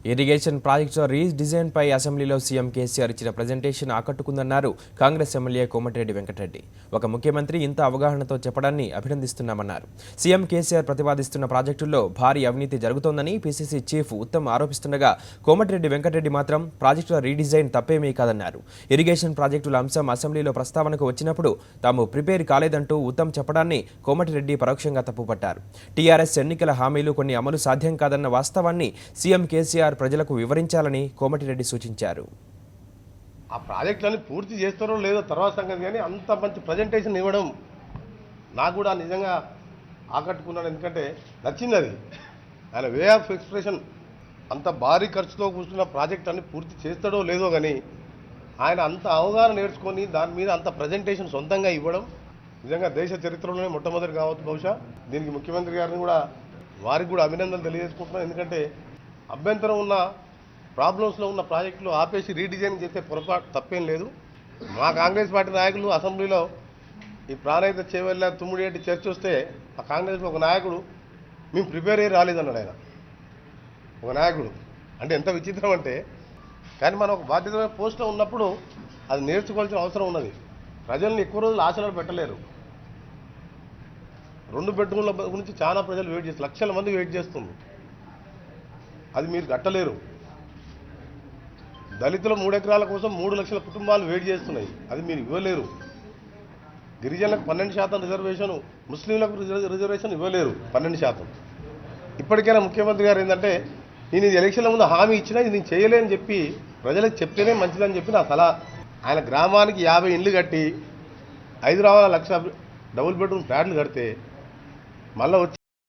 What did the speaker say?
Irrigation project redesign పై అసెంబ్లీలో CM KCR ఇచ్చిన presentation ఆకట్టుకుందన్నారు Congress MLA Komatireddy Venkatareddy. ఒక ముఖ్యమంత్రి ఇంత అవగాహనతో చెప్పడాన్ని అభినందిస్తున్నామన్నారు. సీఎం కేసీఆర్ ప్రతిపాదిస్తున్న ప్రాజెక్టుల్లో భారీ అవినీతి జరుగుతోందని పీసీసీ చీఫ్ ఉత్తమ్ ఆరోపిస్తుండగా కోమటిరెడ్డి వెంకటరెడ్డి మాత్రం ప్రాజెక్టుల రీడిజైన్ తప్పేమీ కాదన్నారు. ఇరిగేషన్ ప్రాజెక్టుల అంశం అసెంబ్లీలో ప్రస్తావనకు వచ్చినప్పుడు తాము ప్రిపేర్ కాలేదంటూ ఉత్తమ్ చెప్పడాన్ని కోమటిరెడ్డి పరోక్షంగా తప్పుపట్టారు. టీఆర్ఎస్ ఎన్నికల హామీలు కొన్ని అమలు సాధ్యం కాదన్న వాస్తవాన్ని సీఎం కేసీఆర్ ప్రజలకు వివరించాలని కోమటిరెడ్డి సూచించారు. ఆ ప్రాజెక్టులని పూర్తి చేస్తారో లేదో తర్వాత సంగతి, కానీ అంత మంచి ప్రజెంటేషన్ ఇవ్వడం నాకు కూడా నిజంగా ఆకట్టుకున్నాను. ఎందుకంటే నచ్చింది అది. ఆయన వే ఆఫ్ ఎక్స్ప్రెషన్. అంత భారీ ఖర్చుతో కూర్చున్న ప్రాజెక్ట్ అన్ని పూర్తి చేస్తాడో లేదో కానీ ఆయన అంత అవగాహన నేర్చుకొని దాని మీద అంత ప్రజెంటేషన్ సొంతంగా ఇవ్వడం నిజంగా దేశ చరిత్రలోనే మొట్టమొదటి కావచ్చు. బహుశా దీనికి ముఖ్యమంత్రి గారిని కూడా వారికి కూడా అభినందనలు తెలియజేసుకుంటున్నాను. ఎందుకంటే అభ్యంతరం ఉన్న ప్రాబ్లమ్స్లో ఉన్న ప్రాజెక్టులు ఆపేసి రీడిజైన్ చేసే పొరపాటు తప్పేం లేదు. మా కాంగ్రెస్ పార్టీ నాయకులు అసెంబ్లీలో ఈ ప్రాణహిత చేవెళ్ళ తుమ్మిడియేటి చర్చ వస్తే ఆ కాంగ్రెస్లో ఒక నాయకుడు మేము ప్రిపేర్ అయ్యి రాలేదన్నాడు. ఆయన ఒక నాయకుడు అంటే ఎంత విచిత్రం అంటే, కానీ మనం ఒక బాధ్యతమైన పోస్ట్లో ఉన్నప్పుడు అది నేర్చుకోవాల్సిన అవసరం ఉన్నది. ప్రజల్ని ఎక్కువ రోజులు ఆశలు పెట్టలేరు. 2 బెడ్రూమ్ల గురించి చాలా ప్రజలు వెయిట్ చేస్తారు, లక్షల మంది వెయిట్ చేస్తుంది. అది మీరు కట్టలేరు. దళితుల 3 ఎకరాల కోసం 3 లక్షల కుటుంబాలు వెయిట్ చేస్తున్నాయి, అది మీరు ఇవ్వలేరు. గిరిజనులకు 12% రిజర్వేషన్, ముస్లింలకు రిజర్వేషన్ ఇవ్వలేరు 12%. ఇప్పటికైనా ముఖ్యమంత్రి గారు ఏంటంటే, నేను ఇది ఎలక్షన్ల ముందు హామీ ఇచ్చినా ఇది నేను చేయలేని చెప్పి ప్రజలకు చెప్తేనే మంచిదని చెప్పి నా సలహా. ఆయన గ్రామానికి 50 ఇండ్లు కట్టి హైదరాబాద్ 1,00,000 డబుల్ బెడ్రూమ్ ఫ్లాట్లు కడితే మళ్ళీ వచ్చి